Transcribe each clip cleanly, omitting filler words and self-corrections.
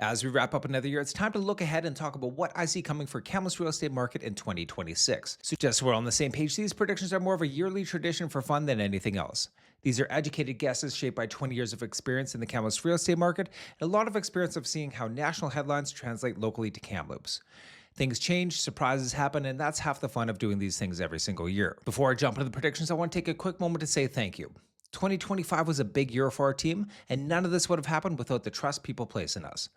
As we wrap up another year, it's time to look ahead and talk about what I see coming for Kamloops real estate market in 2026. So just so we're on the same page, these predictions are more of a yearly tradition for fun than anything else. These are educated guesses shaped by 20 years of experience in the Kamloops real estate market and a lot of experience of seeing how national headlines translate locally to Kamloops. Things change, surprises happen, and that's half the fun of doing these things every single year. Before I jump into the predictions, I want to take a quick moment to say thank you. 2025 was a big year for our team, and none of this would have happened without the trust people place in us.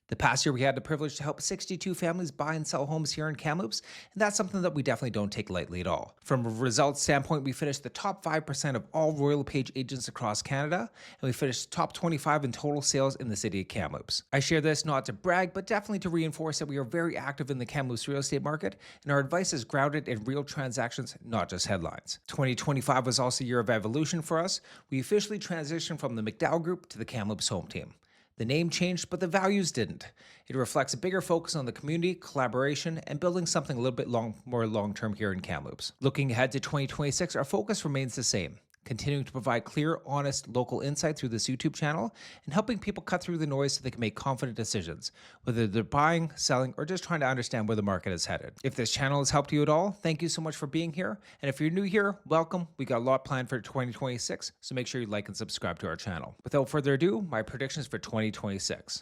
The past year, we had the privilege to help 62 families buy and sell homes here in Kamloops, and that's something that we definitely don't take lightly at all. From a results standpoint, we finished the top 5% of all Royal LePage agents across Canada, and we finished top 25 in total sales in the city of Kamloops. I share this not to brag, but definitely to reinforce that we are very active in the Kamloops real estate market, and our advice is grounded in real transactions, not just headlines. 2025 was also a year of evolution for us. We officially transitioned from the McDowell Group to the Kamloops Home Team. The name changed, but the values didn't. It reflects a bigger focus on the community, collaboration, and building something a little bit more long-term here in Kamloops. Looking ahead to 2026, our focus remains the same. Continuing to provide clear, honest, local insight through this YouTube channel and helping people cut through the noise so they can make confident decisions, whether they're buying, selling, or just trying to understand where the market is headed. If this channel has helped you at all, thank you so much for being here. And if you're new here, welcome. We got a lot planned for 2026, so make sure you like and subscribe to our channel. Without further ado, my predictions for 2026.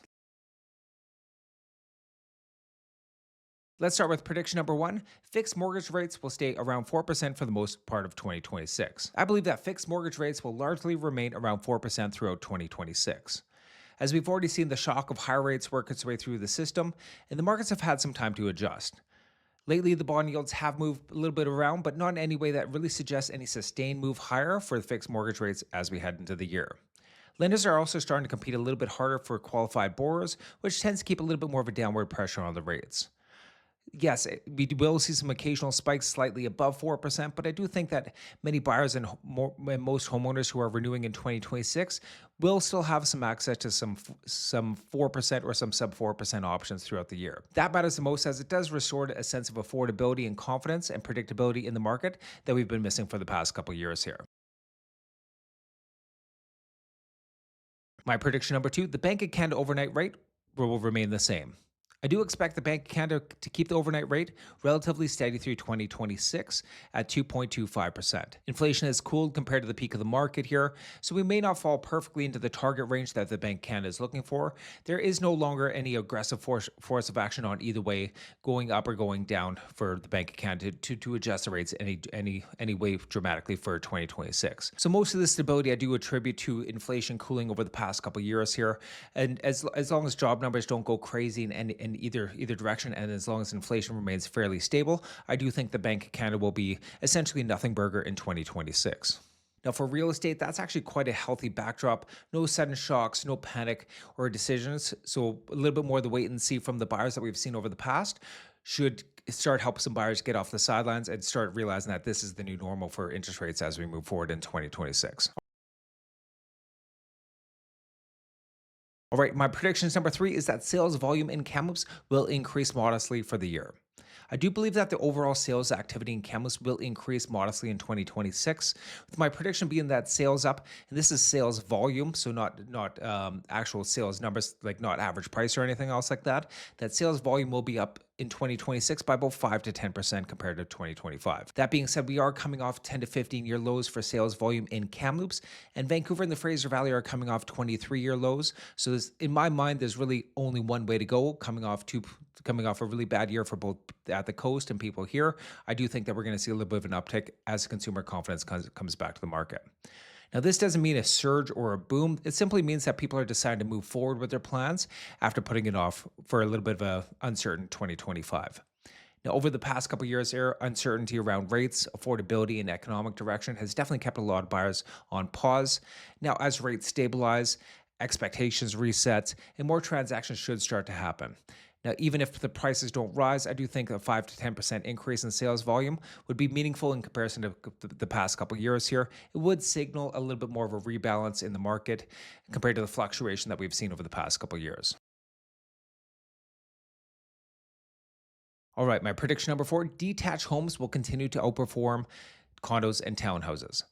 Let's start with prediction number one. Fixed mortgage rates will stay around 4% for the most part of 2026. I believe that fixed mortgage rates will largely remain around 4% throughout 2026. As we've already seen the shock of higher rates work its way through the system, and the markets have had some time to adjust. Lately, the bond yields have moved a little bit around, but not in any way that really suggests any sustained move higher for the fixed mortgage rates as we head into the year. Lenders are also starting to compete a little bit harder for qualified borrowers, which tends to keep a little bit more of a downward pressure on the rates. Yes, we will see some occasional spikes slightly above 4%, but I do think that many buyers and most homeowners who are renewing in 2026 will still have some access to some 4% or some sub 4% options throughout the year. That matters the most as it does restore a sense of affordability and confidence and predictability in the market that we've been missing for the past couple years here. My prediction number two, the Bank of Canada overnight rate will remain the same. I do expect the Bank of Canada to keep the overnight rate relatively steady through 2026 at 2.25%. Inflation has cooled compared to the peak of the market here, so we may not fall perfectly into the target range that the Bank of Canada is looking for. There is no longer any aggressive force of action on either way, going up or going down for the Bank of Canada to adjust the rates any way dramatically for 2026. So most of the stability I do attribute to inflation cooling over the past couple of years here, and as long as job numbers don't go crazy in either direction, and as long as inflation remains fairly stable, I do think the Bank of Canada will be essentially nothing burger in 2026. Now, for real estate, that's actually quite a healthy backdrop. No sudden shocks, no panic or decisions. So a little bit more of the wait and see from the buyers that we've seen over the past should start help some buyers get off the sidelines and start realizing that this is the new normal for interest rates as we move forward in 2026. All right, my predictions number three is that sales volume in Kamloops will increase modestly for the year. I do believe that the overall sales activity in Kamloops will increase modestly in 2026, with my prediction being that sales up, and this is sales volume, so not actual sales numbers, like not average price or anything else like that. That sales volume will be up in 2026 by about 5 to 10% compared to 2025. That being said, we are coming off 10 to 15-year lows for sales volume in Kamloops, and Vancouver and the Fraser Valley are coming off 23-year lows. So in my mind, there's really only one way to go. Coming off a really bad year for both at the coast and people here, I do think that we're going to see a little bit of an uptick as consumer confidence comes back to the market. Now, this doesn't mean a surge or a boom. It simply means that people are deciding to move forward with their plans after putting it off for a little bit of an uncertain 2025. Now, over the past couple of years, uncertainty around rates, affordability, and economic direction has definitely kept a lot of buyers on pause. Now, as rates stabilize, expectations reset, and more transactions should start to happen. Now, even if the prices don't rise, I do think a 5 to 10% increase in sales volume would be meaningful in comparison to the past couple of years here. It would signal a little bit more of a rebalance in the market compared to the fluctuation that we've seen over the past couple of years. All right, my prediction number four, detached homes will continue to outperform condos and townhouses.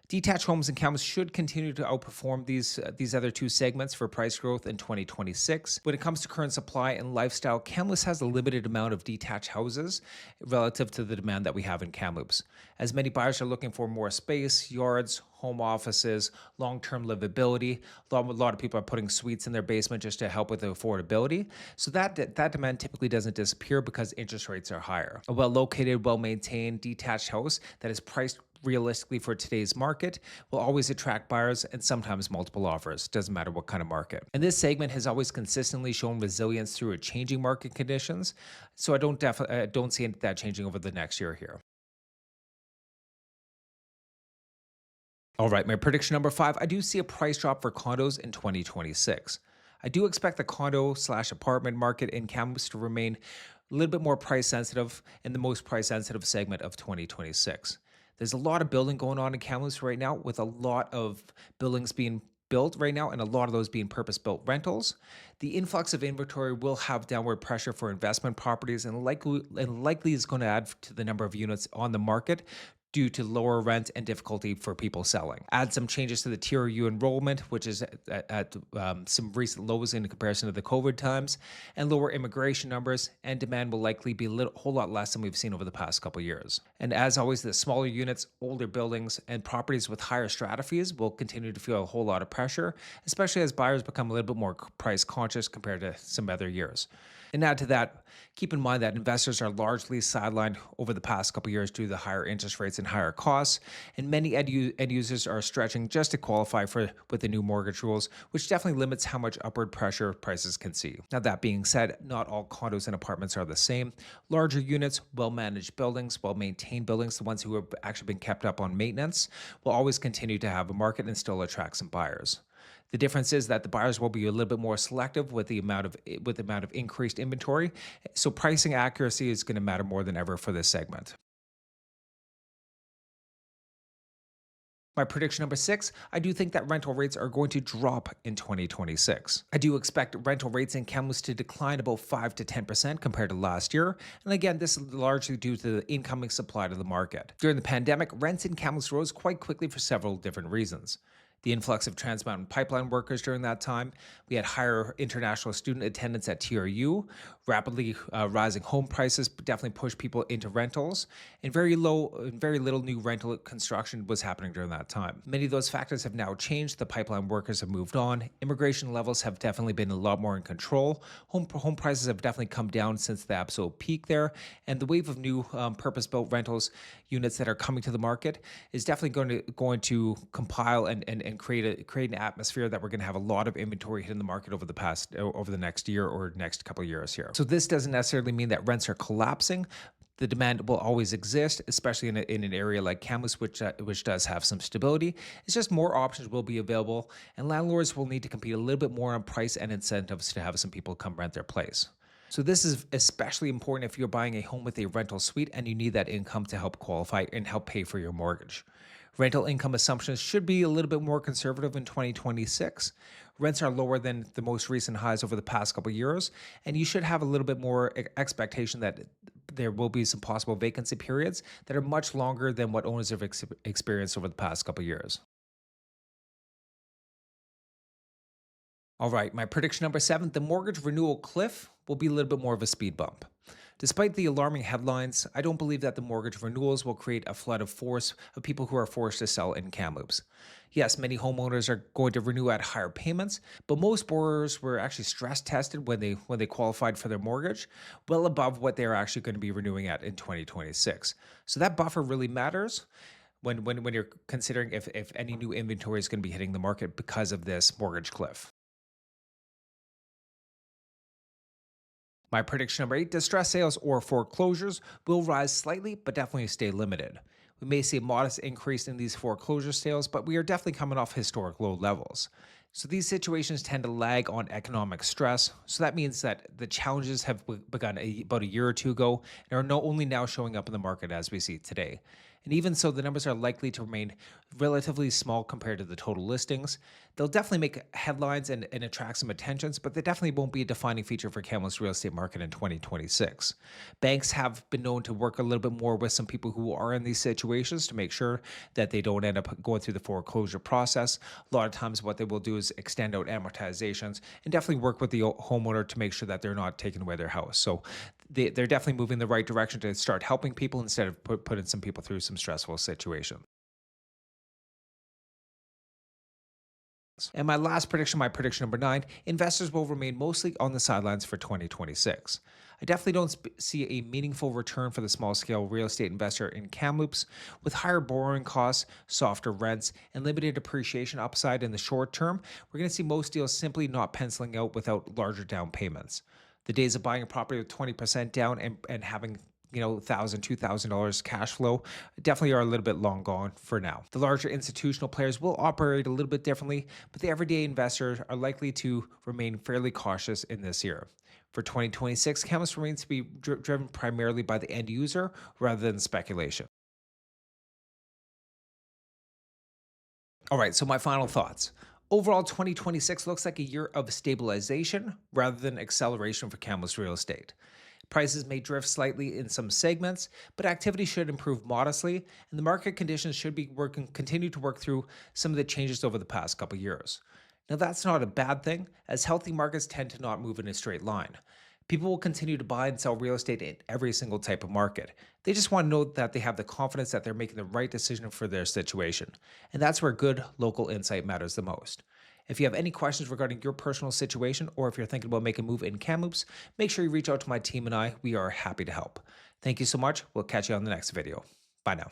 Detached homes and Kamloops should continue to outperform these other two segments for price growth in 2026. When it comes to current supply and lifestyle, Kamloops has a limited amount of detached houses relative to the demand that we have in Kamloops. As many buyers are looking for more space, yards, home offices, long-term livability. A lot of people are putting suites in their basement just to help with the affordability. So that demand typically doesn't disappear because interest rates are higher. A well-located, well-maintained, detached house that is priced realistically for today's market will always attract buyers and sometimes multiple offers. Doesn't matter what kind of market. And this segment has always consistently shown resilience through changing market conditions. So I don't see that changing over the next year here. All right, my prediction number 5, I do see a price drop for condos in 2026. I do expect the condo slash apartment market in Kamloops to remain a little bit more price sensitive in the most price sensitive segment of 2026. There's a lot of building going on in Kamloops right now, with a lot of buildings being built right now and a lot of those being purpose built rentals. The influx of inventory will have downward pressure for investment properties and likely is going to add to the number of units on the market due to lower rent and difficulty for people selling. Add some changes to the TRU enrollment, which is at some recent lows in comparison to the COVID times, and lower immigration numbers, and demand will likely be whole lot less than we've seen over the past couple years. And as always, the smaller units, older buildings, and properties with higher strata fees will continue to feel a whole lot of pressure, especially as buyers become a little bit more price conscious compared to some other years. And add to that, keep in mind that investors are largely sidelined over the past couple years due to the higher interest rates and higher costs, and many end users are stretching just to qualify with the new mortgage rules, which definitely limits how much upward pressure prices can see. Now, that being said, not all condos and apartments are the same. Larger units, well-managed buildings, well-maintained buildings, the ones who have actually been kept up on maintenance, will always continue to have a market and still attract some buyers. The difference is that the buyers will be a little bit more selective with the amount of increased inventory. So pricing accuracy is going to matter more than ever for this segment. My prediction number 6, I do think that rental rates are going to drop in 2026. I do expect rental rates in Kamloops to decline about 5 to 10% compared to last year. And again, this is largely due to the incoming supply to the market. During the pandemic, rents in Kamloops rose quite quickly for several different reasons. The influx of Trans Mountain Pipeline workers during that time. We had higher international student attendance at TRU. Rapidly rising home prices definitely pushed people into rentals, and very little new rental construction was happening during that time. Many of those factors have now changed. The pipeline workers have moved on. Immigration levels have definitely been a lot more in control. Home prices have definitely come down since the absolute peak there, and the wave of new purpose-built rentals units that are coming to the market is definitely going to compile and create an atmosphere that we're going to have a lot of inventory hitting the market over the next year or next couple of years here. So this doesn't necessarily mean that rents are collapsing. The demand will always exist, especially in an area like Kamloops, which does have some stability. It's just more options will be available, and landlords will need to compete a little bit more on price and incentives to have some people come rent their place. So this is especially important if you're buying a home with a rental suite and you need that income to help qualify and help pay for your mortgage. Rental income assumptions should be a little bit more conservative in 2026. Rents are lower than the most recent highs over the past couple of years, and you should have a little bit more expectation that there will be some possible vacancy periods that are much longer than what owners have experienced over the past couple of years. All right, my prediction number 7, the mortgage renewal cliff will be a little bit more of a speed bump. Despite the alarming headlines, I don't believe that the mortgage renewals will create a flood of people who are forced to sell in Kamloops. Yes, many homeowners are going to renew at higher payments, but most borrowers were actually stress tested when they qualified for their mortgage, well above what they're actually going to be renewing at in 2026. So that buffer really matters when you're considering if any new inventory is going to be hitting the market because of this mortgage cliff. My prediction number 8, distress sales or foreclosures will rise slightly, but definitely stay limited. We may see a modest increase in these foreclosure sales, but we are definitely coming off historic low levels. So these situations tend to lag on economic stress. So that means that the challenges have begun about a year or two ago and are only now showing up in the market as we see today. And even so, the numbers are likely to remain relatively small compared to the total listings. They'll definitely make headlines and attract some attentions, but they definitely won't be a defining feature for Kamloops real estate market in 2026. Banks have been known to work a little bit more with some people who are in these situations to make sure that they don't end up going through the foreclosure process. A lot of times, what they will do is extend out amortizations and definitely work with the homeowner to make sure that they're not taking away their house. So they're definitely moving in the right direction to start helping people instead of putting some people through some stressful situations. And my last prediction, my prediction number 9, investors will remain mostly on the sidelines for 2026. I definitely don't see a meaningful return for the small scale real estate investor in Kamloops. With higher borrowing costs, softer rents, and limited appreciation upside in the short term, we're going to see most deals simply not penciling out without larger down payments. The days of buying a property with 20% down and having $1,000, $2,000 cash flow definitely are a little bit long gone for now. The larger institutional players will operate a little bit differently, but the everyday investors are likely to remain fairly cautious in this year. For 2026, Camus remains to be driven primarily by the end user rather than speculation. All right, so my final thoughts. Overall, 2026 looks like a year of stabilization rather than acceleration for Camus real estate. Prices may drift slightly in some segments, but activity should improve modestly, and the market conditions should be continue to work through some of the changes over the past couple years. Now, that's not a bad thing, as healthy markets tend to not move in a straight line. People will continue to buy and sell real estate in every single type of market. They just want to know that they have the confidence that they're making the right decision for their situation. And that's where good local insight matters the most. If you have any questions regarding your personal situation, or if you're thinking about making a move in Kamloops, make sure you reach out to my team and I. We are happy to help. Thank you so much. We'll catch you on the next video. Bye now.